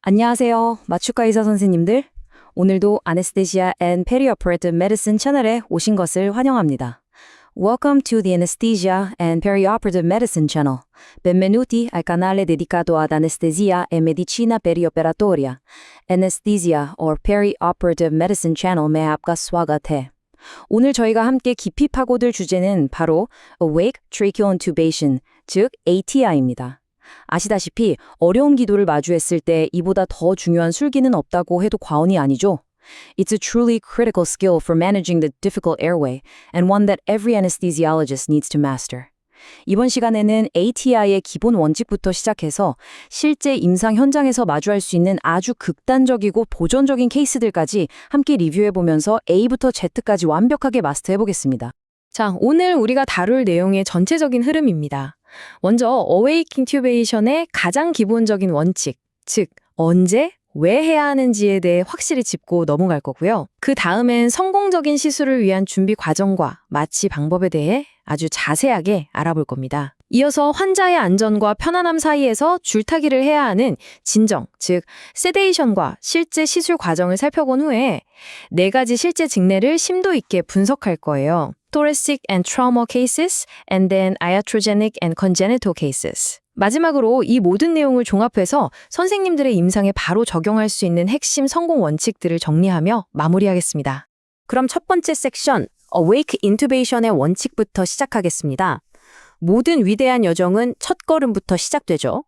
안녕하세요. 마취과 의사 선생님들. 오늘도 Anesthesia and Perioperative Medicine 채널에 오신 것을 환영합니다. Welcome to the Anesthesia and Perioperative Medicine channel. Benvenuti al canale dedicato ad anestesia e medicina perioperatoria. Anesthesia or Perioperative Medicine channel में आपका स्वागत है. 오늘 저희가 함께 깊이 파고들 주제는 바로 Awake Tracheal Intubation, 즉 ATI입니다. 아시다시피 어려운 기도를 마주했을 때 이보다 더 중요한 술기는 없다고 해도 과언이 아니죠. It's a truly critical skill for managing the difficult airway and one that every anesthesiologist needs to master. 이번 시간에는 ATI의 기본 원칙부터 시작해서 실제 임상 현장에서 마주할 수 있는 아주 극단적이고 도전적인 케이스들까지 함께 리뷰해보면서 A부터 Z까지 완벽하게 마스터해보겠습니다. 자, 오늘 우리가 다룰 내용의 전체적인 흐름입니다. 먼저 Awake Intubation의 가장 기본적인 원칙, 즉 언제, 왜 해야 하는지에 대해 확실히 짚고 넘어갈 거고요. 그 다음엔 성공적인 시술을 위한 준비 과정과 마취 방법에 대해 아주 자세하게 알아볼 겁니다. 이어서 환자의 안전과 편안함 사이에서 줄타기를 해야 하는 진정, 즉 세데이션과 실제 시술 과정을 살펴본 후에 4가지 실제 직내를 심도 있게 분석할 거예요. Thoracic and trauma cases, and then iatrogenic and congenital cases. 마지막으로 이 모든 내용을 종합해서 선생님들의 임상에 바로 적용할 수 있는 핵심 성공 원칙들을 정리하며 마무리하겠습니다. 그럼 첫 번째 섹션, Awake Intubation의 원칙부터 시작하겠습니다. 모든 위대한 여정은 첫걸음부터 시작되죠.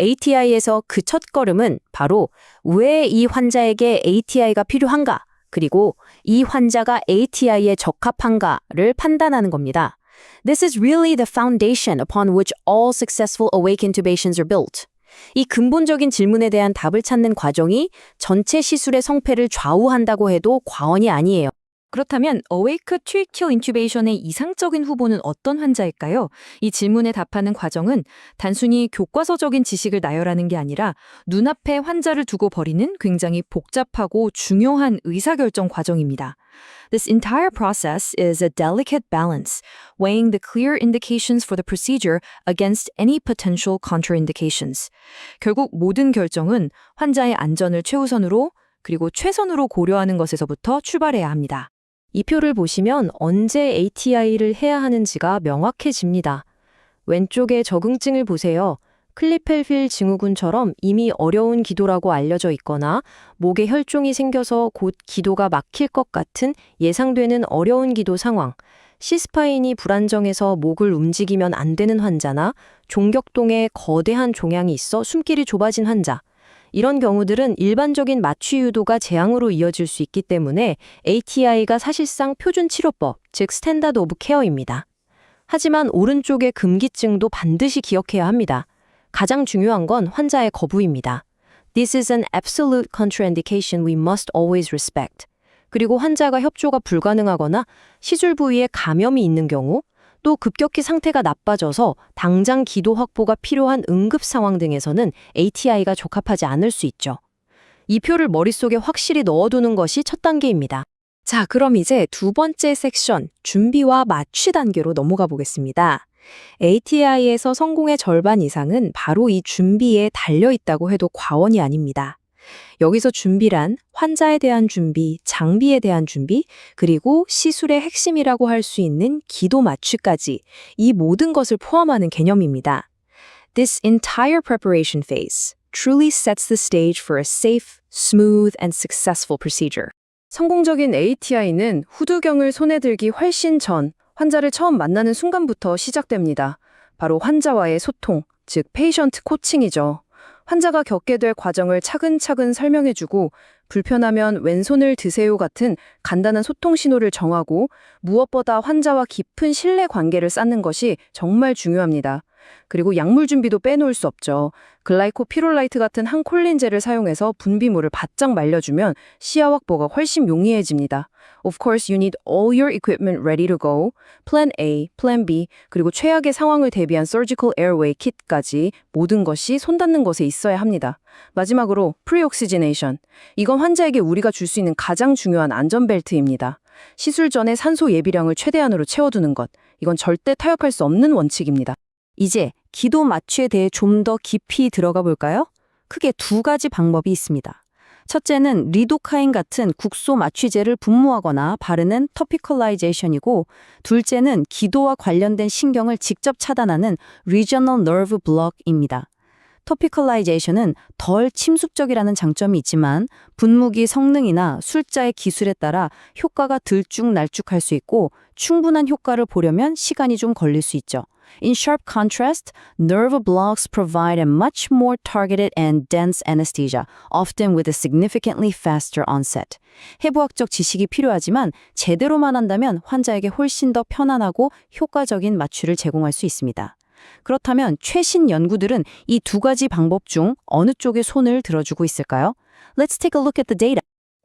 ATI에서 그 첫걸음은 바로 왜 이 환자에게 ATI가 필요한가, 그리고 이 환자가 ATI에 적합한가를 판단하는 겁니다. This is really the foundation upon which all successful awake intubations are built. 이 근본적인 질문에 대한 답을 찾는 과정이 전체 시술의 성패를 좌우한다고 해도 과언이 아니에요. 그렇다면 Awake Tracheal Intubation의 이상적인 후보는 어떤 환자일까요? 이 질문에 답하는 과정은 단순히 교과서적인 지식을 나열하는 게 아니라 눈앞에 환자를 두고 벌이는 굉장히 복잡하고 중요한 의사결정 과정입니다. This entire process is a delicate balance, weighing the clear indications for the procedure against any potential contraindications. 결국 모든 결정은 환자의 안전을 최우선으로 그리고 최선으로 고려하는 것에서부터 출발해야 합니다. 이 표를 보시면 언제 ATI를 해야 하는지가 명확해집니다. 왼쪽에 적응증을 보세요. 클리펠필 증후군처럼 이미 어려운 기도라고 알려져 있거나 목에 혈종이 생겨서 곧 기도가 막힐 것 같은 예상되는 어려운 기도 상황, C스파인이 불안정해서 목을 움직이면 안 되는 환자나 종격동에 거대한 종양이 있어 숨길이 좁아진 환자, 이런 경우들은 일반적인 마취 유도가 재앙으로 이어질 수 있기 때문에 ATI가 사실상 표준 치료법, 즉 스탠다드 오브 케어입니다. 하지만 오른쪽의 금기증도 반드시 기억해야 합니다. 가장 중요한 건 환자의 거부입니다. This is an absolute contraindication we must always respect. 그리고 환자가 협조가 불가능하거나 시술 부위에 감염이 있는 경우, 또 급격히 상태가 나빠져서 당장 기도 확보가 필요한 응급 상황 등에서는 ATI가 적합하지 않을 수 있죠. 이 표를 머릿속에 확실히 넣어두는 것이 첫 단계입니다. 자, 그럼 이제 두 번째 섹션, 준비와 마취 단계로 넘어가 보겠습니다. ATI에서 성공의 절반 이상은 바로 이 준비에 달려있다고 해도 과언이 아닙니다. 여기서 준비란 환자에 대한 준비, 장비에 대한 준비, 그리고 시술의 핵심이라고 할 수 있는 기도 마취까지 이 모든 것을 포함하는 개념입니다. This entire preparation phase truly sets the stage for a safe, smooth, and successful procedure. 성공적인 ATI는 후두경을 손에 들기 훨씬 전 환자를 처음 만나는 순간부터 시작됩니다. 바로 환자와의 소통, 즉 페이션트 코칭이죠. 환자가 겪게 될 과정을 차근차근 설명해주고 불편하면 왼손을 드세요 같은 간단한 소통 신호를 정하고 무엇보다 환자와 깊은 신뢰 관계를 쌓는 것이 정말 중요합니다. 그리고 약물 준비도 빼놓을 수 없죠. 글라이코피롤라이트 같은 항콜린제를 사용해서 분비물을 바짝 말려주면 시야 확보가 훨씬 용이해집니다. Of course, you need all your equipment ready to go. Plan A, Plan B, 그리고 최악의 상황을 대비한 Surgical Airway Kit까지 모든 것이 손 닿는 곳에 있어야 합니다. 마지막으로 Pre-Oxygenation. 이건 환자에게 우리가 줄 수 있는 가장 중요한 안전벨트입니다. 시술 전에 산소 예비량을 최대한으로 채워두는 것. 이건 절대 타협할 수 없는 원칙입니다. 이제 기도 마취에 대해 좀 더 깊이 들어가 볼까요? 크게 두 가지 방법이 있습니다. 첫째는 리도카인 같은 국소 마취제를 분무하거나 바르는 토피컬라이제이션이고, 둘째는 기도와 관련된 신경을 직접 차단하는 Regional Nerve Block입니다. 토피컬라이제이션은 덜 침습적이라는 장점이 있지만 분무기 성능이나 술자의 기술에 따라 효과가 들쭉날쭉할 수 있고, 충분한 효과를 보려면 시간이 좀 걸릴 수 있죠. In sharp contrast, nerve blocks provide a much more targeted and dense anesthesia, often with a significantly faster onset. 해부학적 지식이 필요하지만 제대로만 한다면 환자에게 훨씬 더 편안하고 효과적인 마취를 제공할 수 있습니다. 그렇다면 최신 연구들은 이 두 가지 방법 중 어느 쪽에 손을 들어주고 있을까요? Let's take a look at the data.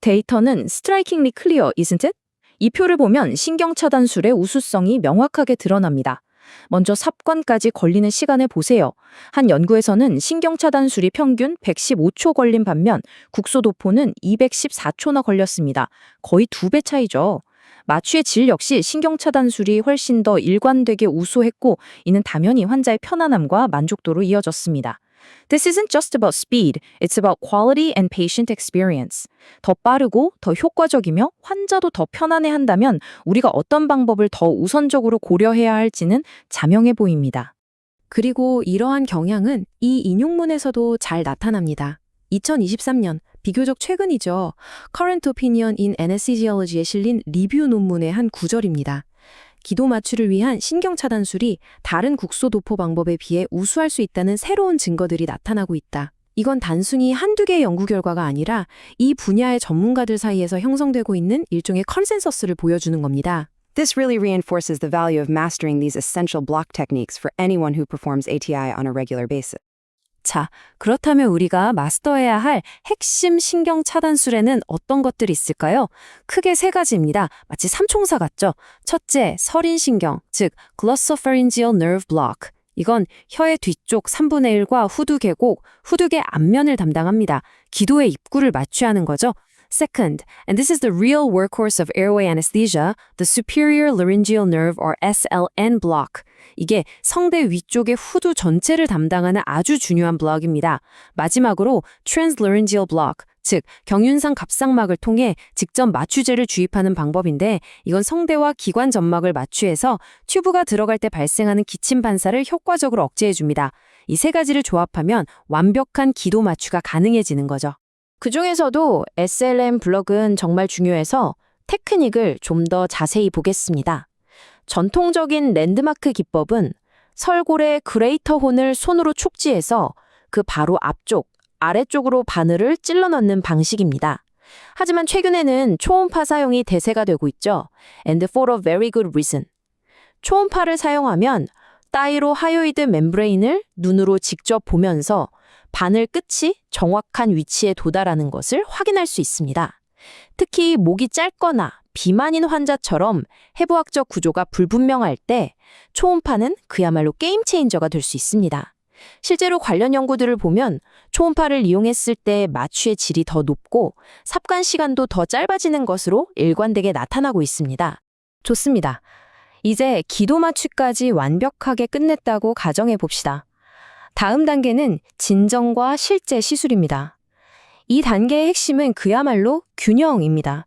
데이터는 strikingly clear, isn't it? 이 표를 보면 신경차단술의 우수성이 명확하게 드러납니다. 먼저 삽관까지 걸리는 시간을 보세요. 한 연구에서는 신경차단술이 평균 115초 걸린 반면 국소도포는 214초나 걸렸습니다. 거의 2배 차이죠. 마취의 질 역시 신경차단술이 훨씬 더 일관되게 우수했고, 이는 당연히 환자의 편안함과 만족도로 이어졌습니다. This isn't just about speed, it's about quality and patient experience. 더 빠르고 더 효과적이며 환자도 더 편안해한다면 우리가 어떤 방법을 더 우선적으로 고려해야 할지는 자명해 보입니다. 그리고 이러한 경향은 이 인용문에서도 잘 나타납니다. 2023년, 비교적 최근이죠. Current Opinion in Anesthesiology에 실린 리뷰 논문의 한 구절입니다. 기도 마취를 위한 신경차단술이 다른 국소도포 방법에 비해 우수할 수 있다는 새로운 증거들이 나타나고 있다. 이건 단순히 한두 개의 연구 결과가 아니라 이 분야의 전문가들 사이에서 형성되고 있는 일종의 컨센서스를 보여주는 겁니다. This really reinforces the value of mastering these essential block techniques for anyone who performs ATI on a regular basis. 자, 그렇다면 우리가 마스터해야 할 핵심 신경 차단술에는 어떤 것들이 있을까요? 크게 세 가지입니다. 마치 삼총사 같죠? 첫째, 설인신경, 즉 Glossopharyngeal Nerve Block. 이건 혀의 뒤쪽 3분의 1과 후두계곡, 후두계 앞면을 담당합니다. 기도의 입구를 마취하는 거죠. Second, and this is the real workhorse of airway anesthesia, the superior laryngeal nerve or SLN block. 이게 성대 위쪽의 후두 전체를 담당하는 아주 중요한 블록입니다. 마지막으로 translaryngeal block, 즉 경윤상 갑상막을 통해 직접 마취제를 주입하는 방법인데, 이건 성대와 기관 점막을 마취해서 튜브가 들어갈 때 발생하는 기침 반사를 효과적으로 억제해줍니다. 이 세 가지를 조합하면 완벽한 기도 마취가 가능해지는 거죠. 그중에서도 SLM 블럭은 정말 중요해서 테크닉을 좀 더 자세히 보겠습니다. 전통적인 랜드마크 기법은 설골의 그레이터 혼을 손으로 축지해서 그 바로 앞쪽, 아래쪽으로 바늘을 찔러 넣는 방식입니다. 하지만 최근에는 초음파 사용이 대세가 되고 있죠. And for a very good reason. 초음파를 사용하면 타이로하요이드 멤브레인을 눈으로 직접 보면서 바늘 끝이 정확한 위치에 도달하는 것을 확인할 수 있습니다. 특히 목이 짧거나 비만인 환자처럼 해부학적 구조가 불분명할 때 초음파는 그야말로 게임 체인저가 될 수 있습니다. 실제로 관련 연구들을 보면 초음파를 이용했을 때 마취의 질이 더 높고 삽관 시간도 더 짧아지는 것으로 일관되게 나타나고 있습니다. 좋습니다. 이제 기도 마취까지 완벽하게 끝냈다고 가정해 봅시다. 다음 단계는 진정과 실제 시술입니다. 이 단계의 핵심은 그야말로 균형입니다.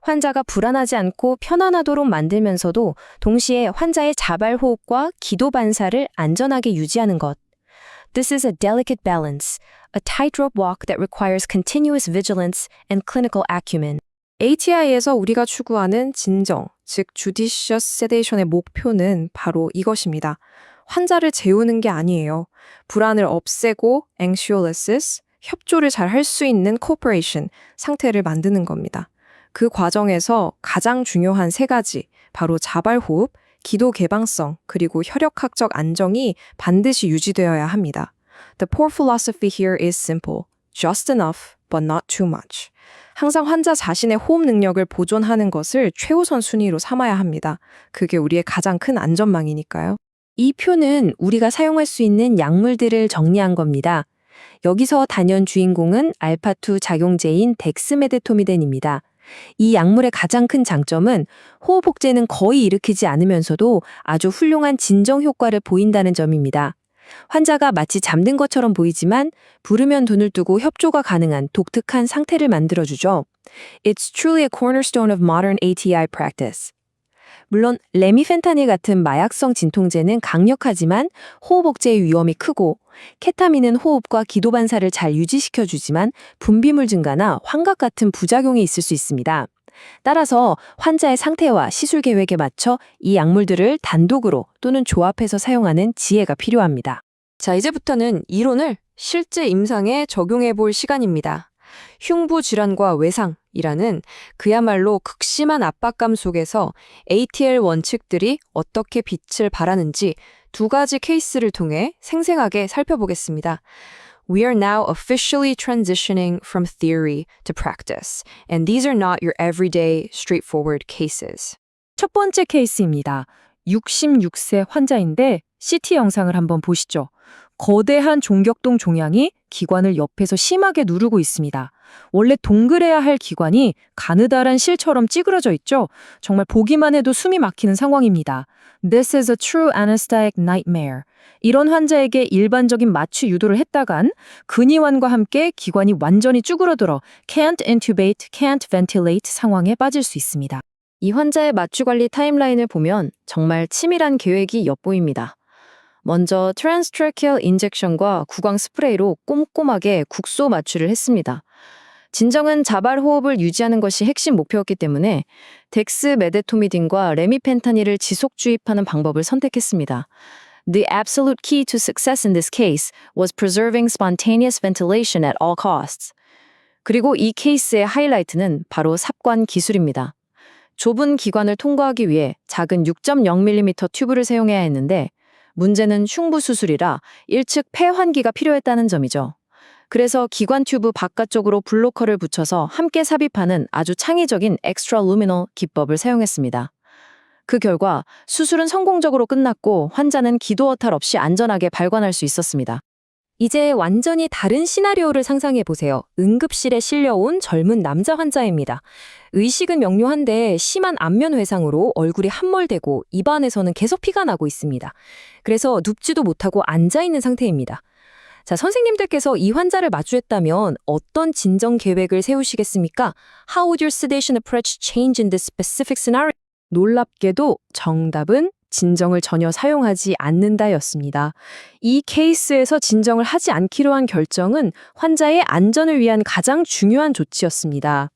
환자가 불안하지 않고 편안하도록 만들면서도 동시에 환자의 자발 호흡과 기도 반사를 안전하게 유지하는 것. This is a delicate balance, a tightrope walk that requires continuous vigilance and clinical acumen. ATI에서 우리가 추구하는 진정, 즉 judicious sedation의 목표는 바로 이것입니다. 환자를 재우는 게 아니에요. 불안을 없애고 anxiolysis, 협조를 잘 할 수 있는 cooperation, 상태를 만드는 겁니다. 그 과정에서 가장 중요한 세 가지, 바로 자발호흡, 기도 개방성, 그리고 혈액학적 안정이 반드시 유지되어야 합니다. The poor philosophy here is simple. Just enough, but not too much. 항상 환자 자신의 호흡 능력을 보존하는 것을 최우선 순위로 삼아야 합니다. 그게 우리의 가장 큰 안전망이니까요. 이 표는 우리가 사용할 수 있는 약물들을 정리한 겁니다. 여기서 단연 주인공은 알파2 작용제인 덱스메데토미덴입니다. 이 약물의 가장 큰 장점은 호흡 억제는 거의 일으키지 않으면서도 아주 훌륭한 진정 효과를 보인다는 점입니다. 환자가 마치 잠든 것처럼 보이지만 부르면 눈을 뜨고 협조가 가능한 독특한 상태를 만들어주죠. It's truly a cornerstone of modern ATI practice. 물론 레미펜타닐 같은 마약성 진통제는 강력하지만 호흡 억제의 위험이 크고 케타민은 호흡과 기도 반사를 잘 유지시켜주지만 분비물 증가나 환각 같은 부작용이 있을 수 있습니다. 따라서 환자의 상태와 시술 계획에 맞춰 이 약물들을 단독으로 또는 조합해서 사용하는 지혜가 필요합니다. 자, 이제부터는 이론을 실제 임상에 적용해 볼 시간입니다. 흉부 질환과 외상이라는 그야말로 극심한 압박감 속에서 ATL 원칙들이 어떻게 빛을 발하는지 두 가지 케이스를 통해 생생하게 살펴보겠습니다. We are now officially transitioning from theory to practice, and these are not your everyday straightforward cases. 첫 번째 케이스입니다. 66세 환자인데 CT 영상을 한번 보시죠. 거대한 종격동 종양이 기관을 옆에서 심하게 누르고 있습니다. 원래 동그래야 할 기관이 가느다란 실처럼 찌그러져 있죠. 정말 보기만 해도 숨이 막히는 상황입니다. This is a true anesthetic nightmare. 이런 환자에게 일반적인 마취 유도를 했다간 근이완과 함께 기관이 완전히 쭈그러들어 can't intubate, can't ventilate 상황에 빠질 수 있습니다. 이 환자의 마취 관리 타임라인을 보면 정말 치밀한 계획이 엿보입니다. 먼저 트랜스트래키얼 인젝션과 구강 스프레이로 꼼꼼하게 국소 마취를 했습니다. 진정은 자발 호흡을 유지하는 것이 핵심 목표였기 때문에 덱스메데토미딘과 레미펜타닐을 지속 주입하는 방법을 선택했습니다. The absolute key to success in this case was preserving spontaneous ventilation at all costs. 그리고 이 케이스의 하이라이트는 바로 삽관 기술입니다. 좁은 기관을 통과하기 위해 작은 6.0mm 튜브를 사용해야 했는데 문제는 흉부 수술이라 1측 폐환기가 필요했다는 점이죠. 그래서 기관 튜브 바깥쪽으로 블로커를 붙여서 함께 삽입하는 아주 창의적인 extraluminal 기법을 사용했습니다. 그 결과 수술은 성공적으로 끝났고 환자는 기도허탈 없이 안전하게 발관할 수 있었습니다. 이제 완전히 다른 시나리오를 상상해 보세요. 응급실에 실려온 젊은 남자 환자입니다. 의식은 명료한데 심한 안면 회상으로 얼굴이 함몰되고 입안에서는 계속 피가 나고 있습니다. 그래서 눕지도 못하고 앉아있는 상태입니다. 자, 선생님들께서 이 환자를 마주했다면 어떤 진정 계획을 세우시겠습니까? How would your sedation approach change in this specific scenario? 놀랍게도 정답은 진정을 전혀 사용하지 않는다였습니다. 이 케이스에서 진정을 하지 않기로 한 결정은 환자의 안전을 위한 가장 중요한 조치였습니다.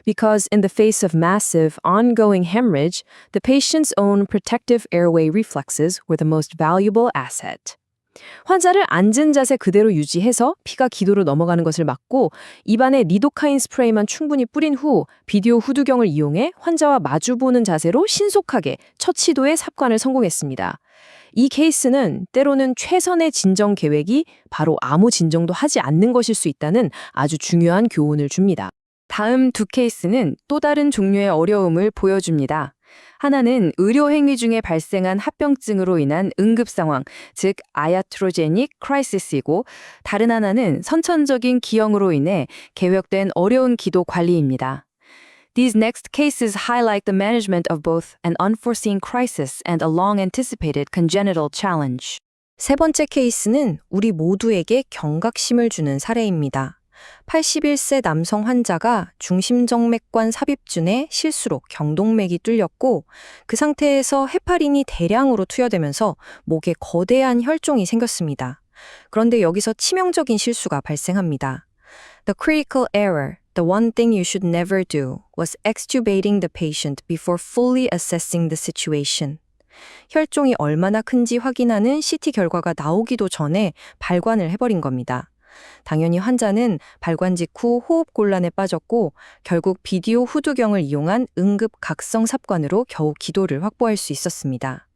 Because in the face of massive, ongoing hemorrhage, the patient's own protective airway reflexes were the most valuable asset. 환자를 앉은 자세 그대로 유지해서 피가 기도로 넘어가는 것을 막고 입안에 리도카인 스프레이만 충분히 뿌린 후 비디오 후두경을 이용해 환자와 마주보는 자세로 신속하게 첫 시도의 삽관을 성공했습니다. 이 케이스는 때로는 최선의 진정 계획이 바로 아무 진정도 하지 않는 것일 수 있다는 아주 중요한 교훈을 줍니다. 다음 두 케이스는 또 다른 종류의 어려움을 보여줍니다. 하나는 의료 행위 중에 발생한 합병증으로 인한 응급 상황, 즉 아야트로제닉 크라이시스이고 다른 하나는 선천적인 기형으로 인해 계획된 어려운 기도 관리입니다. These next cases highlight the management of both an unforeseen crisis and a long-anticipated congenital challenge. 세 번째 케이스는 우리 모두에게 경각심을 주는 사례입니다. 81세 남성 환자가 중심정맥관 삽입준의 실수로 경동맥이 뚫렸고 그 상태에서 헤파린이 대량으로 투여되면서 목에 거대한 혈종이 생겼습니다. 그런데 여기서 치명적인 실수가 발생합니다. The critical error, the one thing you should never do, was extubating the patient before fully assessing the situation. 혈종이 얼마나 큰지 확인하는 CT 결과가 나오기도 전에 발관을 해버린 겁니다. 당연히 환자는 발관 직후 호흡곤란에 빠졌고 결국 비디오 후두경을 이용한 응급 각성 삽관으로 겨우 기도를 확보할 수 있었습니다.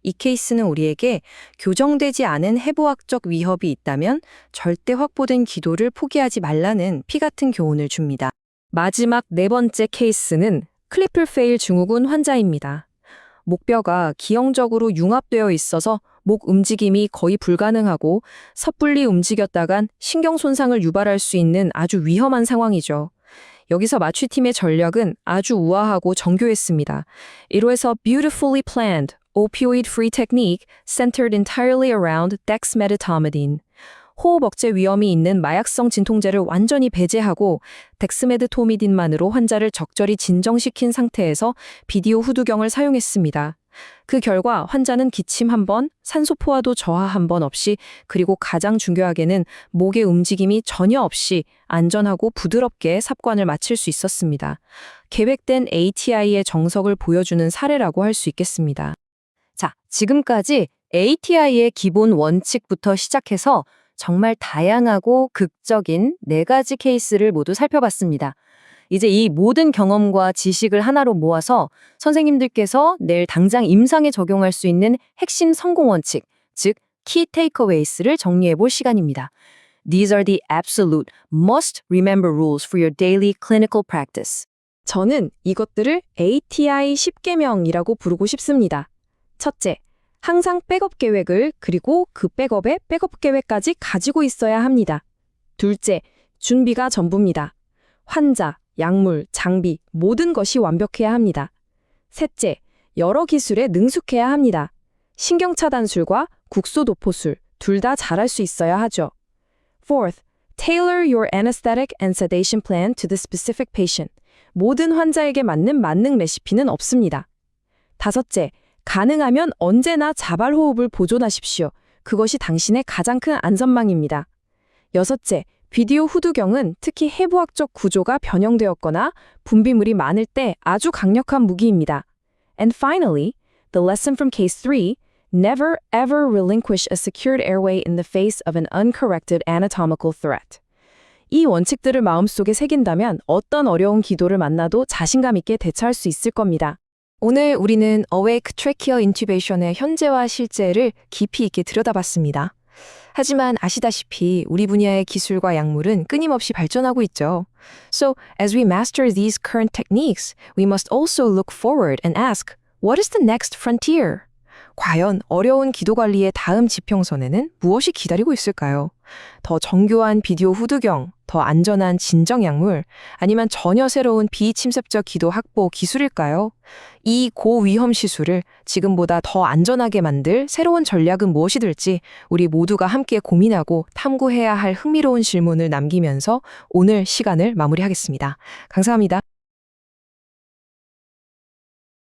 이 케이스는 우리에게 교정되지 않은 해부학적 위협이 있다면 절대 확보된 기도를 포기하지 말라는 피 같은 교훈을 줍니다. 마지막 네 번째 케이스는 클리플페일 증후군 환자입니다. 목뼈가 기형적으로 융합되어 있어서 목 움직임이 거의 불가능하고 섣불리 움직였다간 신경 손상을 유발할 수 있는 아주 위험한 상황이죠. 여기서 마취팀의 전략은 아주 우아하고 정교했습니다. It was a beautifully planned, opioid-free technique centered entirely around dexmedetomidine. 호흡 억제 위험이 있는 마약성 진통제를 완전히 배제하고 덱스메드토미딘만으로 환자를 적절히 진정시킨 상태에서 비디오 후두경을 사용했습니다. 그 결과 환자는 기침 한 번, 산소 포화도 저하 한 번 없이, 그리고 가장 중요하게는 목의 움직임이 전혀 없이 안전하고 부드럽게 삽관을 마칠 수 있었습니다. 계획된 ATI의 정석을 보여주는 사례라고 할 수 있겠습니다. 자, 지금까지 ATI의 기본 원칙부터 시작해서 정말 다양하고 극적인 4가지 케이스를 모두 살펴봤습니다. 이제 이 모든 경험과 지식을 하나로 모아서 선생님들께서 내일 당장 임상에 적용할 수 있는 핵심 성공 원칙, 즉 Key Takeaways를 정리해 볼 시간입니다. These are the absolute must remember rules for your daily clinical practice. 저는 이것들을 ATI 10계명이라고 부르고 싶습니다. 첫째, 항상 백업 계획을 그리고 그 백업의 백업 계획까지 가지고 있어야 합니다. 둘째, 준비가 전부입니다. 환자, 약물, 장비 모든 것이 완벽해야 합니다. 셋째, 여러 기술에 능숙해야 합니다. 신경차단술과 국소도포술 둘 다 잘할 수 있어야 하죠. Fourth, tailor your anesthetic and sedation plan to the specific patient. 모든 환자에게 맞는 만능 레시피는 없습니다. 다섯째, 가능하면 언제나 자발호흡을 보존하십시오. 그것이 당신의 가장 큰 안전망입니다. 여섯째, 비디오 후두경은 특히 해부학적 구조가 변형되었거나 분비물이 많을 때 아주 강력한 무기입니다. And finally, the lesson from case 3, never ever relinquish a secured airway in the face of an uncorrected anatomical threat. 이 원칙들을 마음속에 새긴다면 어떤 어려운 기도를 만나도 자신감 있게 대처할 수 있을 겁니다. 오늘 우리는 Awake Tracheal Intubation의 현재와 실제를 깊이 있게 들여다봤습니다. 하지만 아시다시피 우리 분야의 기술과 약물은 끊임없이 발전하고 있죠. So, as we master these current techniques, we must also look forward and ask, what is the next frontier? 과연 어려운 기도 관리의 다음 지평선에는 무엇이 기다리고 있을까요? 더 정교한 비디오 후두경, 더 안전한 진정 약물, 아니면 전혀 새로운 비침습적 기도 확보 기술일까요? 이 고위험 시술을 지금보다 더 안전하게 만들 새로운 전략은 무엇이 될지 우리 모두가 함께 고민하고 탐구해야 할 흥미로운 질문을 남기면서 오늘 시간을 마무리하겠습니다. 감사합니다.